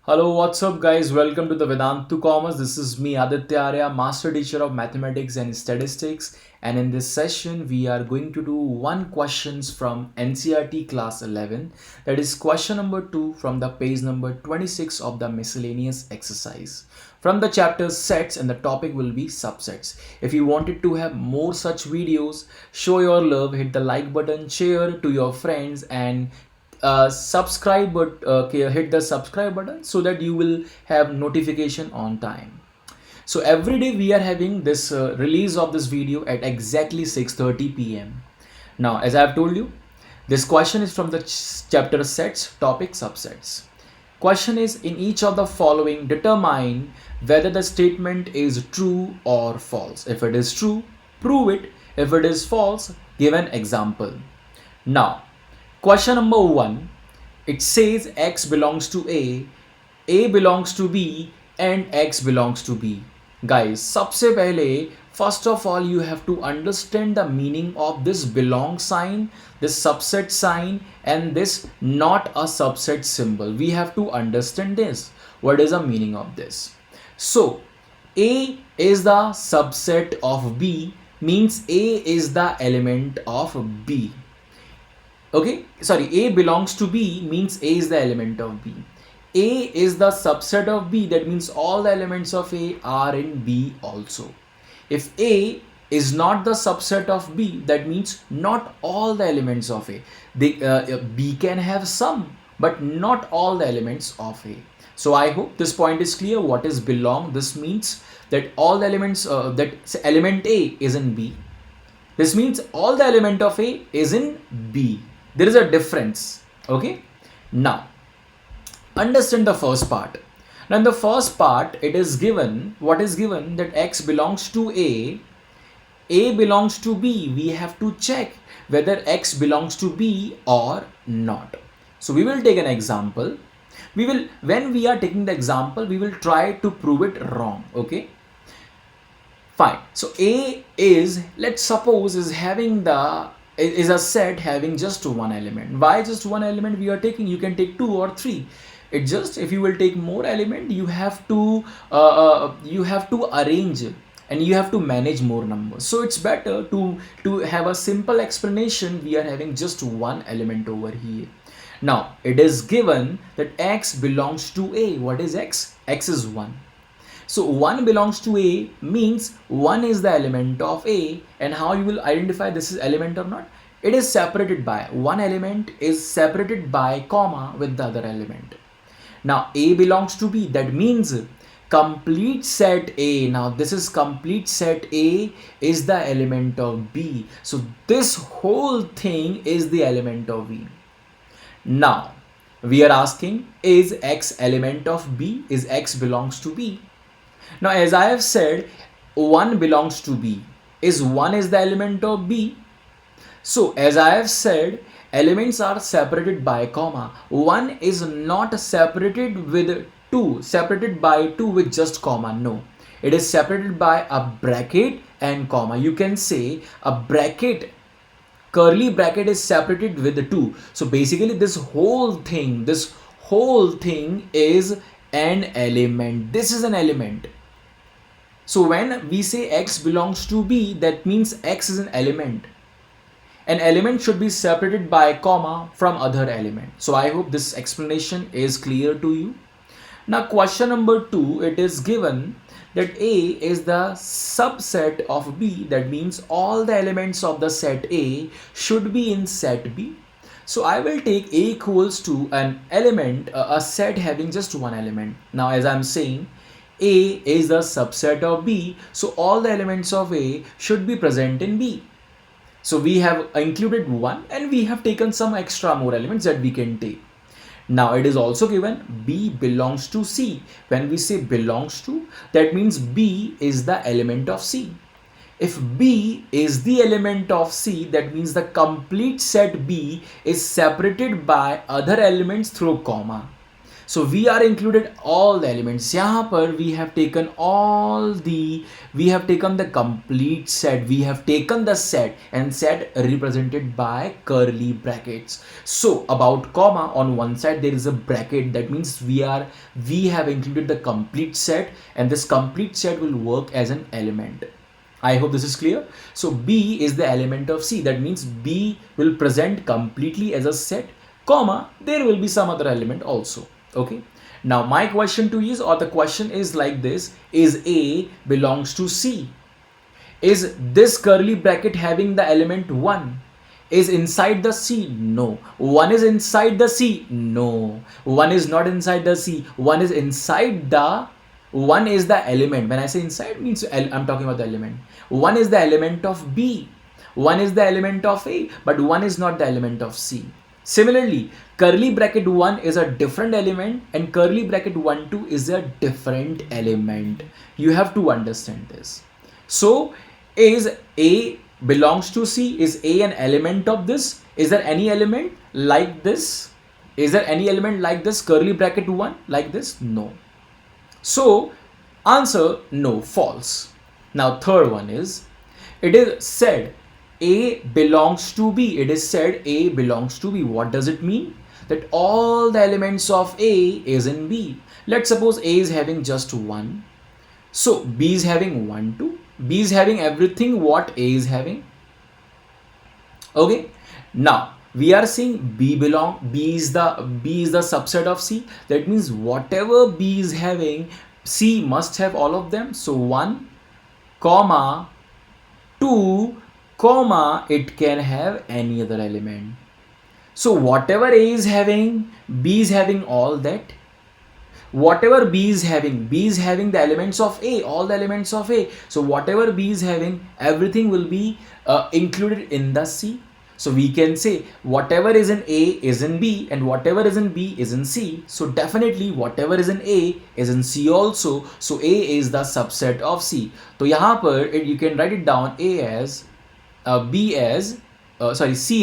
Hello, what's up, guys? Welcome to the Vedantu Commerce. This is me, Aditya Arya, Master Teacher of Mathematics and Statistics. And in this session, we are going to do one questions from NCERT Class 11. That is question number 2 from the page number 26 of the miscellaneous exercise. From the chapter sets, and the topic will be subsets. If you wanted to have more such videos, show your love, hit the like button, share to your friends, and subscribe, but hit the subscribe button so that you will have notification on time. So every day we are having this release of this video at exactly 6:30 p.m. Now, as I have told you, this question is from the chapter sets, topic subsets. Question is, in each of the following, determine whether the statement is true or false. If it is true, prove it. If it is false, give an example. Now, question number 1, it says X belongs to A belongs to B, and X belongs to B. Guys, सबसे पहले first of all you have to understand the meaning of this belong sign, this subset sign, and this not a subset symbol. We have to understand this. What is the meaning of this? So, A is the subset of B, means A is the element of B. Okay, sorry, A belongs to B means A is the element of B. A is the subset of B, that means all the elements of A are in B also. If A is not the subset of B, that means not all the elements of A. B can have some, but not all the elements of A. So I hope this point is clear. What is belong? This means that all the elements, that element A is in B. This means all the element of A is in B. There is a difference. Okay. Now, understand the first part. Now, in the first part, it is given, what is given, that X belongs to A belongs to B. We have to check whether X belongs to B or not. So, we will take an example. When we are taking the example, we will try to prove it wrong. Okay. Fine. So, A is, let's suppose, is a set having just one element. Why just one element we are taking? You can take 2 or 3. It just, if you will take more element, you have to arrange and you have to manage more numbers. So it's better to have a simple explanation. We are having just one element over here. Now it is given that X belongs to A. What is X? X is 1. So 1 belongs to A means 1 is the element of A. And how you will identify this is element or not? It is separated by, one element is separated by comma with the other element. Now A belongs to B, that means complete set A. Now this is complete set A is the element of B. So this whole thing is the element of B. Now we are asking, is X element of B? Is X belongs to B? Now, as I have said, 1 belongs to B. Is 1 is the element of B? So, as I have said, elements are separated by comma. 1 is not separated with 2, separated by 2 with just comma. No, it is separated by a bracket and comma. You can say a bracket, curly bracket is separated with 2. So, basically this whole thing is an element. This is an element. So when we say X belongs to B, that means X is an element. An element should be separated by comma from other element. So I hope this explanation is clear to you. Now question number 2, it is given that A is the subset of B. That means all the elements of the set A should be in set B. So I will take A equals to an element, a set having just one element. Now as I am saying, A is the subset of B, so all the elements of A should be present in B. So we have included 1 and we have taken some extra more elements that we can take. Now it is also given B belongs to C. When we say belongs to, that means B is the element of C. If B is the element of C, that means the complete set B is separated by other elements through comma. So we are included all the elements. यहाँ पर we have taken the complete set. We have taken the set, and set represented by curly brackets. So about comma, on one side there is a bracket. That means we have included the complete set, and this complete set will work as an element. I hope this is clear. So B is the element of C. That means B will present completely as a set, comma, there will be some other element also. Okay. Now my question to you is, or the question is like this: is A belongs to C? Is this curly bracket having the element 1? Is inside the C? No. 1 is inside the C? No. 1 is not inside the C. 1 is inside the 1 is the element. When I say inside, means I'm talking about the element. 1 is the element of B. 1 is the element of A, but 1 is not the element of C. Similarly, curly bracket 1 is a different element, and curly bracket 1, 2 is a different element. You have to understand this. So, is A belongs to C? Is A an element of this? Is there any element like this? Is there any element like this? Curly bracket 1 like this? No. So, answer no, false. Now, third one is, it is said A belongs to B. It is said A belongs to B. What does it mean? That all the elements of A is in B. Let's suppose A is having just 1. So, B is having 1, 2. B is having everything what A is having. Okay. Now, we are saying B is the subset of C. That means whatever B is having, C must have all of them. So 1, comma, 2, comma, it can have any other element. So whatever A is having, B is having all that. Whatever B is having the elements of A, all the elements of A. So whatever B is having, everything will be included in the C. So we can say whatever is in A is in B, and whatever is in B is in C. So definitely whatever is in A is in C also. So A is the subset of C. So यहाँ पर you can write it down A as C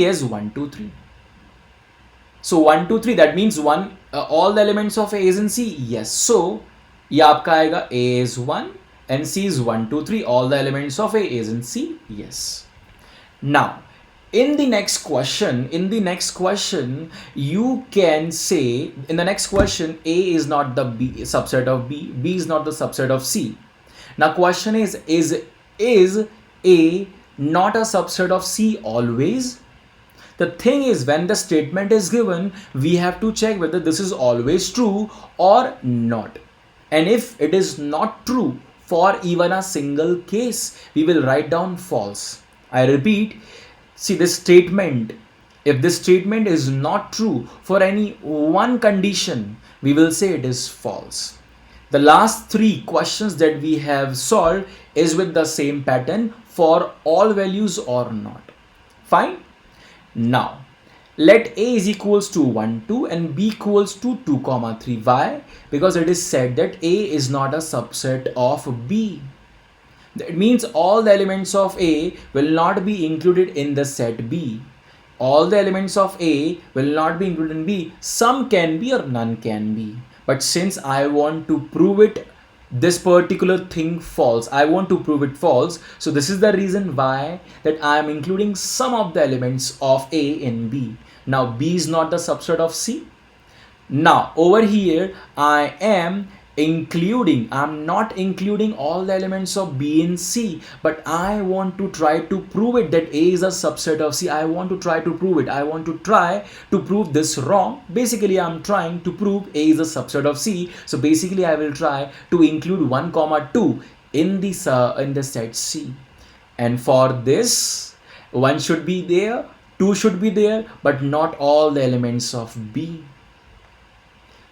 as 1, 2, 3. So 1, 2, 3, that means all the elements of A is in C. Yes. So ये आपका आएगा A is 1 and C is 1, 2, 3. All the elements of A is in C. Yes. Now, in the next question, you can say, in the next question, A is not the subset of B, B is not the subset of C. Now question is A not a subset of C always? The thing is, when the statement is given, we have to check whether this is always true or not. And if it is not true for even a single case, we will write down false. I repeat, see this statement, if this statement is not true for any one condition, we will say it is false. The last 3 questions that we have solved is with the same pattern for all values or not. Fine. Now, let A is equals to 1, 2 and B equals to 2, 3. Why? Because it is said that A is not a subset of B. That means all the elements of A will not be included in the set B. All the elements of A will not be included in B. Some can be or none can be. But since I want to prove it, this particular thing false, I want to prove it false. So this is the reason why that I am including some of the elements of A in B. Now B is not the subset of C. Now over here I'm not including all the elements of B and C, but I want to try to prove it that A is a subset of C. I want to try to prove it. I want to try to prove this wrong. Basically, I'm trying to prove A is a subset of C. So basically, I will try to include 1, 2 in the set C. And for this, 1 should be there, 2 should be there, but not all the elements of B.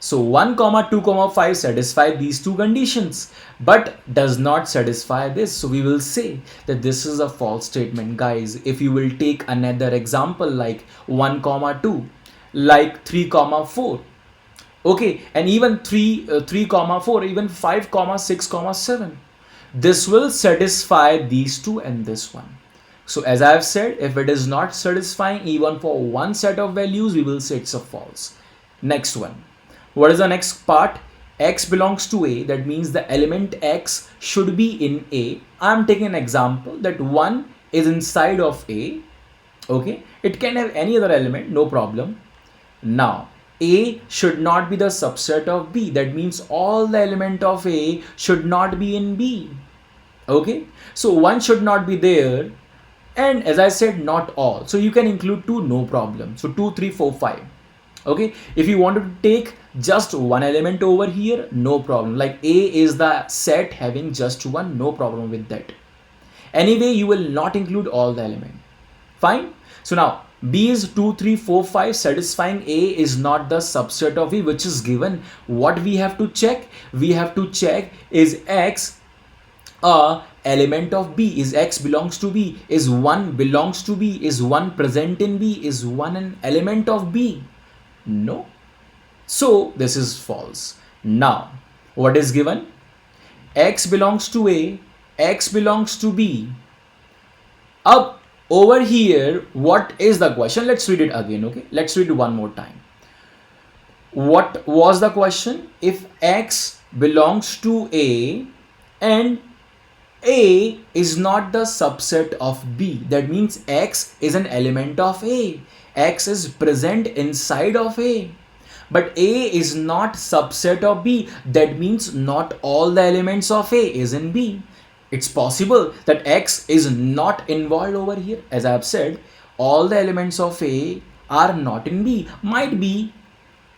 So 1, 2, 5 satisfy these 2 conditions, but does not satisfy this. So we will say that this is a false statement. Guys, if you will take another example like 1, 2, like 3, 4. Okay, and even 3, 4, even 5, 6, 7. This will satisfy these 2 and this one. So as I have said, if it is not satisfying even for one set of values, we will say it's a false. Next one. What is the next part? X belongs to A. That means the element X should be in A. I am taking an example that 1 is inside of A. Okay, it can have any other element, no problem. Now, A should not be the subset of B. That means all the element of A should not be in B. Okay, so 1 should not be there, and as I said, not all. So you can include 2, no problem. So 2, 3, 4, 5. Okay, if you want to take just one element over here, no problem. Like A is the set having just one, no problem with that. Anyway, you will not include all the element. Fine. So now B is 2, 3, 4, 5, satisfying A is not the subset of B which is given. What we have to check? We have to check, is X a element of B? Is X belongs to B? Is 1 belongs to B? Is 1 present in B? Is 1 an element of B? No. So this is false. Now what is given? X belongs to A, X belongs to B. Up over here, what is the question? Let's read it again. Okay, let's read it one more time. What was the question? If X belongs to A and A is not the subset of B, that means X is an element of A. X is present inside of A, but A is not subset of B. That means not all the elements of A is in B. It's possible that X is not involved over here. As I have said, all the elements of A are not in B. Might be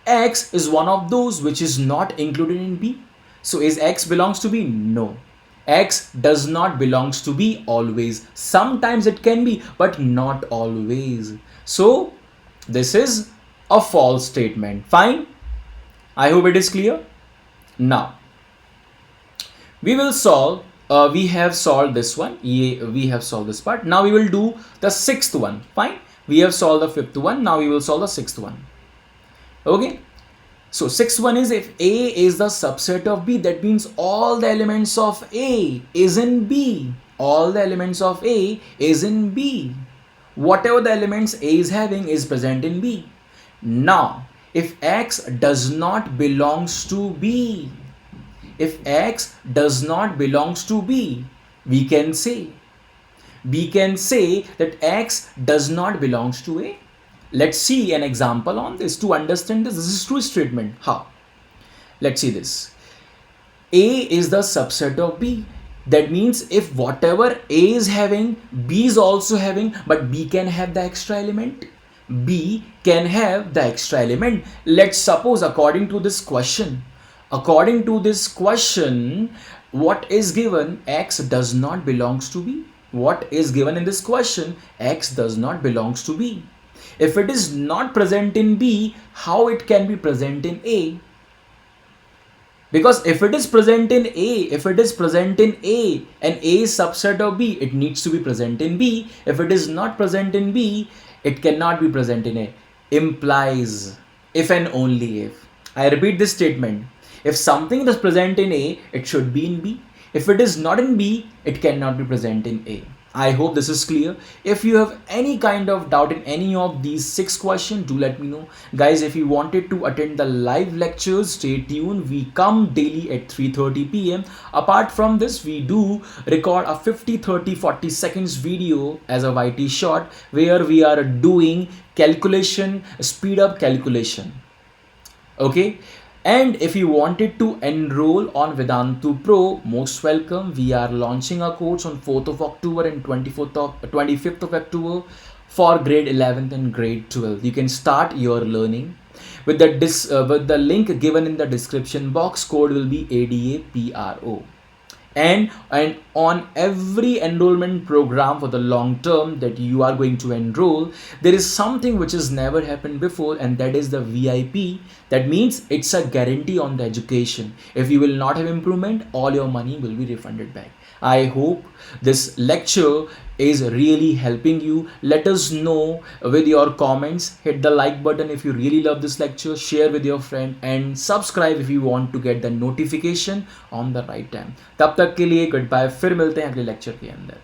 X is one of those which is not included in B. So is X belongs to B? No. X does not belongs to B always. Sometimes it can be, but not always. So this is a false statement. Fine. I hope it is clear. Now we will solve. We have solved this one. We have solved this part. Now we will do the sixth one. Fine. We have solved the fifth one. Now we will solve the sixth one. Okay. So sixth one is, if A is the subset of B, that means all the elements of A is in B. All the elements of A is in B. Whatever the elements A is having is present in B. Now, if X does not belongs to B, if X does not belongs to B, we can say that X does not belongs to A. Let's see an example on this to understand this. This is true statement. How? Let's see this. A is the subset of B. That means if whatever A is having, B is also having, but B can have the extra element. B can have the extra element. Let's suppose according to this question, what is given? X does not belongs to B. What is given in this question? X does not belongs to B. If it is not present in B, how it can be present in A? Because if it is present in A, and A is subset of B, it needs to be present in B. If it is not present in B, it cannot be present in A. Implies if and only if. I repeat this statement. If something is present in A, it should be in B. If it is not in B, it cannot be present in A. I hope this is clear. If you have any kind of doubt in any of these 6 questions, do let me know. Guys, if you wanted to attend the live lectures, stay tuned. We come daily at 3:30 p.m. Apart from this, we do record a 50, 30, 40 seconds video as a YT short where we are doing calculation, speed up calculation. Okay. And if you wanted to enroll on Vedantu Pro, most welcome. We are launching a course on 4th of October and 25th of October for grade 11th and grade 12. You can start your learning with the link given in the description box. Code will be ADAPRO. And on every enrollment program for the long term that you are going to enroll, there is something which has never happened before, and that is the VIP. That means it's a guarantee on the education. If you will not have improvement, all your money will be refunded back. I hope this lecture is really helping you. Let us know with your comments. Hit the like button if you really love this lecture, share with your friend, and subscribe if you want to get the notification on the right time. तब तक के लिए good bye, फिर मिलते हैं अगले lecture के अंदर.